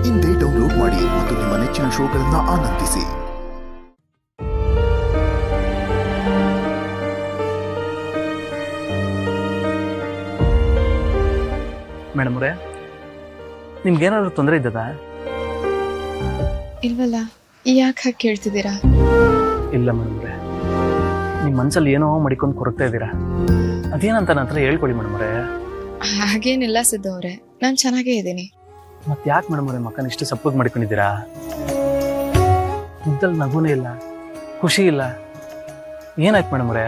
ಇಂದೇ ಡೌನ್ಲೋಡ್ ಮಾಡಿ ಮತ್ತು ನಿಮ್ಮ ನೆಚ್ಚಿನ ಶೋಗಳನ್ನು ಆನಂದಿಸಿ. ಮೇಡಮ್ ಅವರೇ, ನಿಮ್ಗೇನಾದ್ರು ತೊಂದರೆ ಇದ್ದದಾ? ಇಲ್ವಲ್ಲ, ಯಾಕೆ ಹಾಗೆ ಕೇಳ್ತಿದ್ದೀರಾ? ಇಲ್ಲ ಮೇಡಮ್ ಅವರೇ, ನಿಮ್ಮ ಮನಸ್ಸಲ್ಲಿ ಏನೋ ಮಡಿಕೊಂಡು ಕೊರಗ್ತಾ ಇದ್ದೀರಾ. ಅದೇನಂತ ನನ್ನ ಹತ್ರ ಹೇಳ್ಕೊಡಿ ಮೇಡಮ್ ಅವರೇ. ಹಾಗೇನಿಲ್ಲ ಸಿದ್ದು ಅವರೇ, ನಾನು ಚೆನ್ನಾಗೇ ಇದ್ದೀನಿ. ಮತ್ತೆ ಯಾಕೆ ಮೇಡಮ್ ಅವರೇ ಮಕ್ಕನ ಇಷ್ಟು ಸಪ್ಪಗೆ ಮಾಡ್ಕೊಂಡಿದ್ದೀರಾ? ಮುದ್ದಲ್ಲಿ ನಗುನೇ ಇಲ್ಲ, ಖುಷಿ ಇಲ್ಲ. ಏನಾಯ್ತು ಮೇಡಮ್ ಅವರೇ?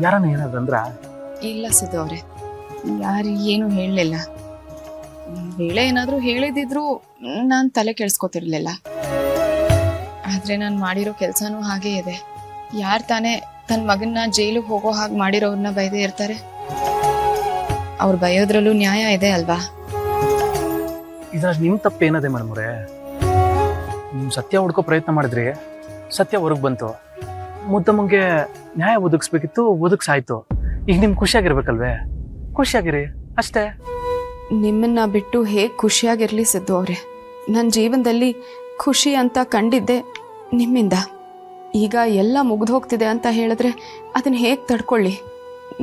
ಯಾರನ್ನ ಏನಾದ್ರು ಅಂದ್ರ? ಇಲ್ಲ ಸಿದ್ದು ಅವರೇ, ಯಾರು ಏನು ಹೇಳಲಿಲ್ಲ. ವೇಳೆ ಏನಾದರೂ ಹೇಳಿದಿದ್ರು ನಾನು ತಲೆ ಕೆಡಿಸ್ಕೊತಿರ್ಲಿಲ್ಲ. ಆದರೆ ನಾನು ಮಾಡಿರೋ ಕೆಲಸನೂ ಹಾಗೇ ಇದೆ. ಯಾರು ತಾನೇ ತನ್ನ ಮಗನ್ನ ಜೈಲಿಗೆ ಹೋಗೋ ಹಾಗೆ ಮಾಡಿರೋರನ್ನ ಬೈದೇ ಇರ್ತಾರೆ? ಅವ್ರು ಬೈಯೋದ್ರಲ್ಲೂ ನ್ಯಾಯ ಇದೆ ಅಲ್ವಾ? ಇದ್ರಲ್ಲಿ ನಿಮ್ಮ ತಪ್ಪು ಏನದೆ ಮೇಡಮ್ ಅವರೇ? ನೀವು ಸತ್ಯ ಹುಡ್ಕೋ ಪ್ರಯತ್ನ ಮಾಡಿದ್ರಿ, ಸತ್ಯ ಹೊರಗೆ ಬಂತು. ಮುದ್ದಮ್ಮಂಗೆ ನ್ಯಾಯ ಒದಗಿಸ್ಬೇಕಿತ್ತು, ಒದಗಿಸಾಯ್ತು. ಈಗ ನಿಮ್ಗೆ ಖುಷಿಯಾಗಿರ್ಬೇಕಲ್ವೇ? ಖುಷಿಯಾಗಿರಿ ಅಷ್ಟೇ. ನಿಮ್ಮನ್ನ ಬಿಟ್ಟು ಹೇಗೆ ಖುಷಿಯಾಗಿರಲಿ ಸಿದ್ದು ಅವರೇ? ನನ್ನ ಜೀವನದಲ್ಲಿ ಖುಷಿ ಅಂತ ಕಂಡಿದ್ದೆ ನಿಮ್ಮಿಂದ. ಈಗ ಎಲ್ಲ ಮುಗಿದು ಹೋಗ್ತಿದೆ ಅಂತ ಹೇಳಿದ್ರೆ ಅದನ್ನು ಹೇಗೆ ತಡ್ಕೊಳ್ಳಿ?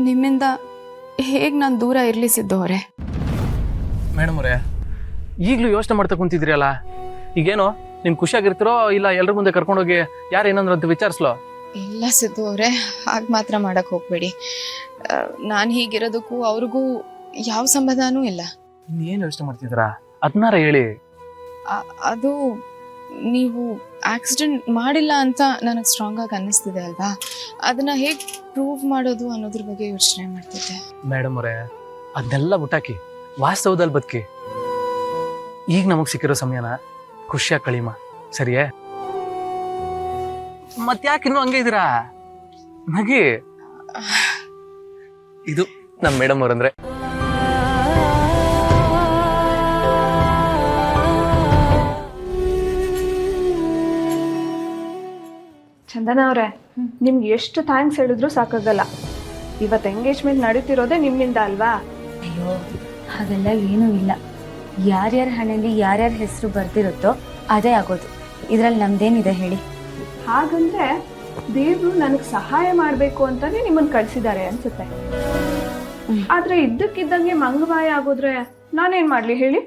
ನಿಮ್ಮಿಂದ ಹೇಗೆ ನಾನು ದೂರ ಇರಲಿ ಸಿದ್ದು ಅವರೇ? ಮೇಡಮ್ ಅವರೇ, ಈಗಲೂ ಯೋಚನೆ ಮಾಡ್ತಾ ಕುಂತಿದ್ರಿ ಅಲ್ಲ. ಈಗೇನೋ ನಿಮ್ಗೆ ಖುಷಿಯಾಗಿರ್ತಿರೋ ಇಲ್ಲ ಎಲ್ಲರ ಮುಂದೆ ಕರ್ಕೊಂಡೋಗಿ ಯಾರು ಏನಂದ್ರು ಅಂತ ವಿಚಾರಿಸ್ಲೋ? ಇಲ್ಲ ಸಿದ್ದು ಅವರೇ, ಹಾಗೆ ಮಾತ್ರ ಮಾಡಕ್ಕೆ ಹೋಗ್ಬೇಡಿ. ನಾನು ಹೀಗಿರೋದಕ್ಕೂ ಅವ್ರಿಗೂ ಯಾವ ಸಂಬಂಧನೂ ಇಲ್ಲ. ಇನ್ನೇನು ಯೋಚನೆ ಮಾಡ್ತಿದ್ದೀರಾ? ಅದನ್ನಾರ ಹೇಳಿ. ಅದು ನೀವು ಆಕ್ಸಿಡೆಂಟ್ ಮಾಡಿಲ್ಲ ಅಂತ ನನಗೆ ಸ್ಟ್ರಾಂಗ್ ಆಗಿ ಅನ್ನಿಸ್ತಿದೆ ಅಲ್ವಾ? ಅದನ್ನ ಹೇಗೆ ಪ್ರೂವ್ ಮಾಡೋದು ಅನ್ನೋದ್ರ ಬಗ್ಗೆ ಯೋಚನೆ ಮಾಡ್ತಿದ್ದೆ. ಮೇಡಮ್ ಅವರೇ, ಅದನ್ನೆಲ್ಲ ಬಿಟ್ಟಾಕಿ ವಾಸ್ತವದಲ್ಲಿ ಬದುಕಿ. ಈಗ ನಮಗೆ ಸಿಕ್ಕಿರೋ ಸಮಯನ ಖುಷಿಯಾಗಿ ಕಳೀಮ, ಸರಿಯೇ? ಮತ್ತ್ಯಾಕಿನ್ನೂ ಹಂಗೆ ಇದ್ದೀರಾ? ನಗಿ. ಇದು ನಮ್ಮ ಮೇಡಮ್ ಅವ್ರಂದ್ರೆ. ಚಂದನ ಅವರೇ, ನಿಮ್ಗೆ ಎಷ್ಟು ಥ್ಯಾಂಕ್ಸ್ ಹೇಳಿದ್ರು ಸಾಕಾಗಲ್ಲ. ಇವತ್ತು ಎಂಗೇಜ್ಮೆಂಟ್ ನಡೀತಿರೋದೇ ನಿಮ್ಮಿಂದ ಅಲ್ವಾ? ಅಯ್ಯೋ, ಹಾಗೆಲ್ಲ ಏನೂ ಇಲ್ಲ. ಯಾರ್ಯಾರ ಹಣೆಯಲ್ಲಿ ಯಾರ್ಯಾರ ಹೆಸರು ಬರ್ದಿರುತ್ತೋ ಅದೇ ಆಗೋದು. ಇದರಲ್ಲಿ ನಮ್ದೇನಿದೆ ಹೇಳಿ? ಹಾಗಂದ್ರೆ ದೇವ್ರು ನನಗೆ ಸಹಾಯ ಮಾಡಬೇಕು ಅಂತಾನೆ ನಿಮ್ಮನ್ನು ಕಳಿಸಿದ್ದಾರೆ ಅನ್ಸುತ್ತೆ. ಆದ್ರೆ ಇದ್ದಕ್ಕಿದ್ದಂಗೆ ಮಂಗವಾಯ ಆಗೋದ್ರೆ ನಾನೇನ್ ಮಾಡ್ಲಿ ಹೇಳಿ?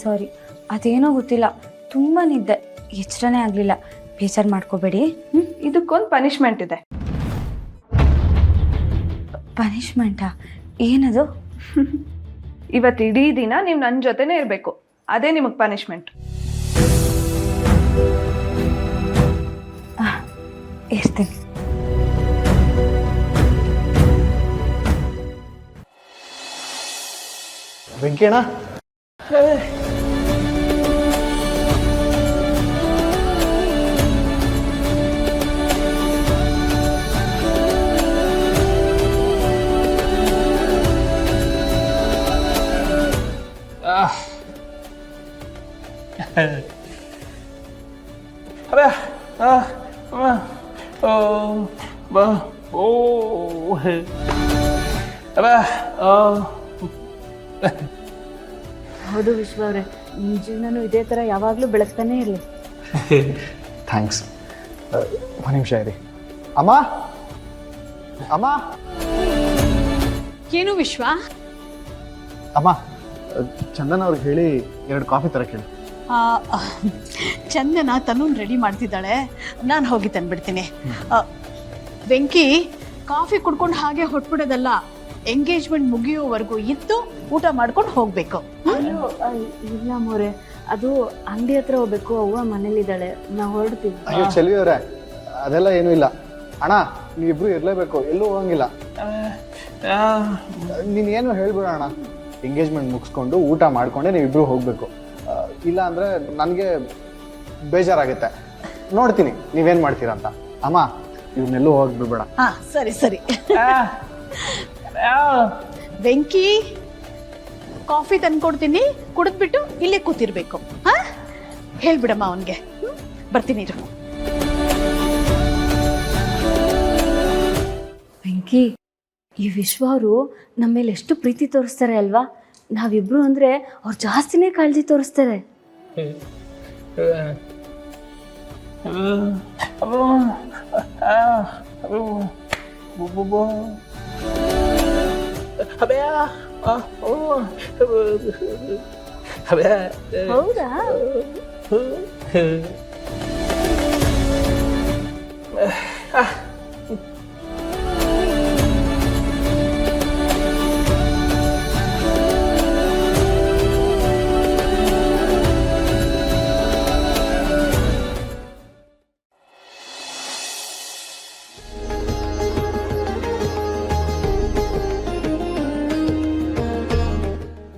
ಸಾರಿ, ಅದೇನೋ ಗೊತ್ತಿಲ್ಲ, ತುಂಬಾ ನಿದ್ದೆ, ಎಚ್ಚರನೇ ಆಗಲಿಲ್ಲ. ಬೇಜಾರು ಮಾಡ್ಕೋಬೇಡಿ. ಇದಕ್ಕೊಂದು ಪನಿಷ್ಮೆಂಟ್ ಇದೆ. ಪನಿಷ್ಮೆಂಟಾ? ಏನದು? ಇವತ್ತು ಇಡೀ ದಿನ ನೀವು ನನ್ನ ಜೊತೆನೇ ಇರಬೇಕು. ಅದೇ ನಿಮಗೆ ಪನಿಷ್ಮೆಂಟ್. ಇರ್ತೀನಿ. ವೆಂಕಣ್ಣ, ಹೌದು ವಿಶ್ವ ಅವರೇ, ನಿಮ್ಮ ಜೀವನನೂ ಇದೇ ಥರ ಯಾವಾಗಲೂ ಬೆಳಗ್ತಾನೆ ಇರಲಿ. ಥ್ಯಾಂಕ್ಸ್. ಒಂದು ನಿಮಿಷ ಇರಿ. ಅಮ್ಮ, ಅಮ್ಮ, ಏನು ವಿಶ್ವ? ಅಮ್ಮ, ಚಂದನ್ ಅವ್ರಿಗೆ ಹೇಳಿ 2 ಕಾಫಿ ತರಕ್ಕೆ ಹೇಳಿ. ಚಂದನ ತನ್ನೂನ್ ರೆಡಿ ಮಾಡ್ತಿದ್ದಾಳೆ, ನಾನು ಹೋಗಿ ತಂದ್ಬಿಡ್ತೀನಿ. ವೆಂಕಿ, ಕಾಫಿ ಕುಡ್ಕೊಂಡು ಹಾಗೆ ಹೊಟ್ಬಿಡೋದಲ್ಲ, ಎಂಗೇಜ್ಮೆಂಟ್ ಮುಗಿಯೋವರೆಗೂ ಇದ್ದು ಊಟ ಮಾಡ್ಕೊಂಡು ಹೋಗ್ಬೇಕು. ಇಲ್ಲ ಮೋರೆ, ಅದು ಅಂಗಡಿ ಹತ್ರ ಹೋಗ್ಬೇಕು. ಅವ್ವ ಮನೇಲಿದ್ದಾಳೆ, ನಾವು ಹೊರಡ್ತೀವಿ. ಅಯ್ಯೋ ಚೆಲ್ವಿ ಅವರೇ, ಅದೆಲ್ಲ ಏನೂ ಇಲ್ಲ. ಅಣ್ಣ, ನೀವಿಬ್ರು ಇರಲೇಬೇಕು, ಎಲ್ಲೂ ಹೋಗಂಗಿಲ್ಲ. ನೀನೇನು ಹೇಳ್ಬಿಡ ಅಣ್ಣ. ಎಂಗೇಜ್ಮೆಂಟ್ ಮುಗಿಸ್ಕೊಂಡು ಊಟ ಮಾಡ್ಕೊಂಡೆ ನೀವಿಬ್ರು ಹೋಗಬೇಕು. ಇಲ್ಲ ಅಂದರೆ ನನಗೆ ಬೇಜಾರಾಗುತ್ತೆ. ನೋಡ್ತೀನಿ ನೀವೇನು ಮಾಡ್ತೀರಾ ಅಂತ. ಅಮ್ಮ, ಇವನ್ನೆಲ್ಲೂ ಹೋಗ್ಬಿಡ್ಬೇಡ. ಹಾಂ, ಸರಿ. ವೆಂಕಿ, ಕಾಫಿ ತಂದ್ಕೊಡ್ತೀನಿ, ಕುಡಿದ್ಬಿಟ್ಟು ಇಲ್ಲೇ ಕೂತಿರ್ಬೇಕು. ಹಾ, ಹೇಳ್ಬಿಡಮ್ಮ ಅವನಿಗೆ. ಬರ್ತೀನಿ ಇರು. ವೆಂಕಿ, ಈ ವಿಶ್ವ ಅವರು ನಮ್ಮ ಮೇಲೆ ಎಷ್ಟು ಪ್ರೀತಿ ತೋರಿಸ್ತಾರೆ ಅಲ್ವಾ? ನಾವಿಬ್ರು ಅಂದರೆ ಅವ್ರು ಜಾಸ್ತಿನೇ ಕಾಳಜಿ ತೋರಿಸ್ತಾರೆ. ಹೌದಾ?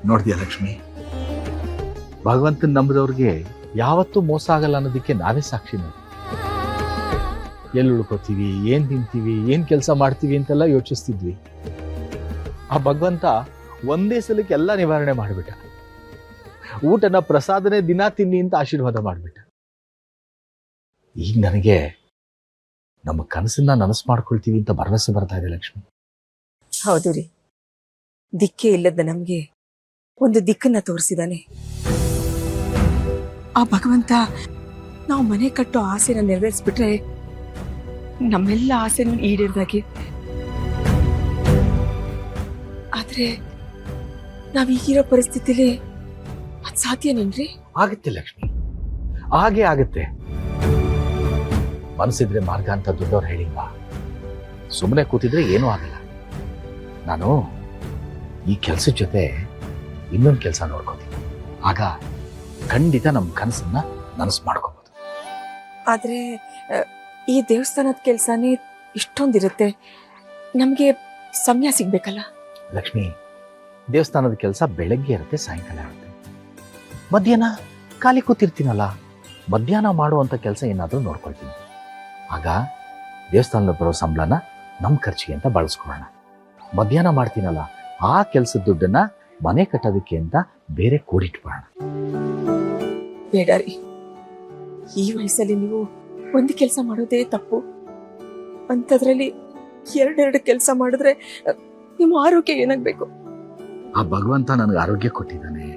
ನೋಡ್ತೀಯ ಲಕ್ಷ್ಮಿ, ಭಗವಂತನ ನಂಬಿದವ್ರಿಗೆ ಯಾವತ್ತೂ ಮೋಸ ಆಗಲ್ಲ ಅನ್ನೋದಕ್ಕೆ ನಾವೇ ಸಾಕ್ಷಿ. ನೋಡಿ, ಎಲ್ಲಿ ಉಳ್ಕೋತೀವಿ, ಏನ್ ತಿಂತೀವಿ, ಏನ್ ಕೆಲಸ ಮಾಡ್ತೀವಿ ಅಂತೆಲ್ಲ ಯೋಚಿಸ್ತಿದ್ವಿ. ಆ ಭಗವಂತ ಒಂದೇ ಸಲಕ್ಕೆ ಎಲ್ಲ ನಿವಾರಣೆ ಮಾಡಿಬಿಟ್ಟ. ಊಟನ ಪ್ರಸಾದನೆ ದಿನ ತಿನ್ನಿ ಅಂತ ಆಶೀರ್ವಾದ ಮಾಡಿಬಿಟ್ಟ. ಈಗ ನನಗೆ ನಮ್ಮ ಕನಸನ್ನ ನನಸು ಮಾಡ್ಕೊಳ್ತೀವಿ ಅಂತ ಭರವಸೆ ಬರ್ತಾ ಇದೆ ಲಕ್ಷ್ಮಿ. ಹೌದು ರೀ, ದಿಕ್ಕೇ ಇಲ್ಲದ ನಮ್ಗೆ ಒಂದು ದಿಕ್ಕನ್ನ ತೋರಿಸಿದಾನೆ ಆ ಭಗವಂತ. ನಾವು ಮನೆ ಕಟ್ಟೋ ಆಸೆನ ನೆರವೇರಿಸ್ಬಿಟ್ರೆ ನಮ್ಮೆಲ್ಲ ಆಸೆನೂ ಈಡೇರ್ದಾಗೆ. ಆದ್ರೆ ನಾವೀಗಿರೋ ಪರಿಸ್ಥಿತಿಲಿ ಅದ್ ಸಾಧ್ಯನೇನ್ರಿ? ಆಗುತ್ತೆ ಲಕ್ಷ್ಮಿ, ಹಾಗೆ ಆಗುತ್ತೆ. ಮನಸ್ಸಿದ್ರೆ ಮಾರ್ಗ ಅಂತ ದೊಡ್ಡವ್ರು ಹೇಳಿಲ್ವಾ? ಸುಮ್ಮನೆ ಕೂತಿದ್ರೆ ಏನೂ ಆಗಲ್ಲ. ನಾನು ಈ ಕೆಲ್ಸದ ಜೊತೆ ಇನ್ನೊಂದು ಕೆಲಸ ನೋಡ್ಕೋತೀನಿ. ಆಗ ಖಂಡಿತ ನಮ್ಮ ಕನಸನ್ನ ನನಸು ಮಾಡ್ಕೋಬಹುದು. ಆದ್ರೆ ಈ ದೇವಸ್ಥಾನದ ಕೆಲ್ಸನೇ ಇಷ್ಟೊಂದಿರುತ್ತೆ, ನಮ್ಗೆ ಸಮಯ ಸಿಗ್ಬೇಕಲ್ಲ. ಲಕ್ಷ್ಮಿ, ದೇವಸ್ಥಾನದ ಕೆಲಸ ಬೆಳಗ್ಗೆ ಇರುತ್ತೆ, ಸಾಯಂಕಾಲ ಇರುತ್ತೆ. ಮಧ್ಯಾಹ್ನ ಖಾಲಿ ಕೂತಿರ್ತೀನಲ್ಲ, ಮಧ್ಯಾಹ್ನ ಮಾಡುವಂಥ ಕೆಲಸ ಏನಾದರೂ ನೋಡ್ಕೊಳ್ತೀನಿ. ಆಗ ದೇವಸ್ಥಾನದ ಬರೋ ಸಂಬಳನ ನಮ್ಮ ಖರ್ಚಿಗೆ ಅಂತ ಬಳಸ್ಕೊಳ್ಳೋಣ. ಮಧ್ಯಾಹ್ನ ಮಾಡ್ತೀನಲ್ಲ, ಆ ಕೆಲಸದ ದುಡ್ಡನ್ನ ಮನೆ ಕಟ್ಟೋದಕ್ಕೆ ಅಂತ ಬೇರೆ ಕೂಡಿಟ್ಕೊಳ್ಳೋಣ. ಬೇಡ ರೀ, ಈ ವಯಸ್ಸಲ್ಲಿ ನೀವು ಒಂದು ಕೆಲಸ ಮಾಡೋದೇ ತಪ್ಪು. ಅಂಥದ್ರಲ್ಲಿ ಎರಡೆರಡು ಕೆಲಸ ಮಾಡಿದ್ರೆ ನಿಮ್ಮ ಆರೋಗ್ಯ ಏನಾಗಬೇಕು? ಆ ಭಗವಂತ ನನಗೆ ಆರೋಗ್ಯ ಕೊಟ್ಟಿದ್ದಾನೆ,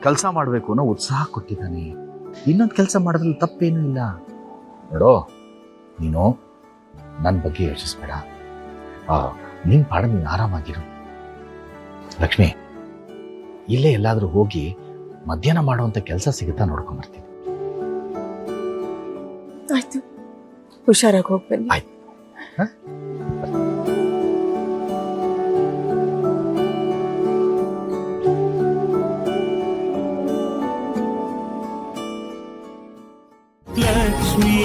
ಕೆಲಸ ಮಾಡಬೇಕು ಅನ್ನೋ ಉತ್ಸಾಹ ಕೊಟ್ಟಿದ್ದಾನೆ. ಇನ್ನೊಂದು ಕೆಲಸ ಮಾಡೋದ್ರಲ್ಲಿ ತಪ್ಪೇನೂ ಇಲ್ಲ. ನೋಡೋ, ನೀನು ನನ್ನ ಬಗ್ಗೆ ಯೋಚಿಸ್ಬೇಡ. ನಿನ್ ಪಾಡ ನೀನು ಆರಾಮಾಗಿರು. ಲಕ್ಷ್ಮಿ, ಇಲ್ಲೇ ಎಲ್ಲಾದ್ರೂ ಹೋಗಿ ಮಧ್ಯಾಹ್ನ ಮಾಡುವಂತ ಕೆಲಸ ಸಿಗುತ್ತಾ ನೋಡ್ಕೊಂಡ್ಬರ್ತೀನಿ. ಆಯ್ತು, ಹುಷಾರಾಗಿ ಹೋಗ್ಬನ್ನಿ. ಆಯ್ತು. ಲಕ್ಷ್ಮೀ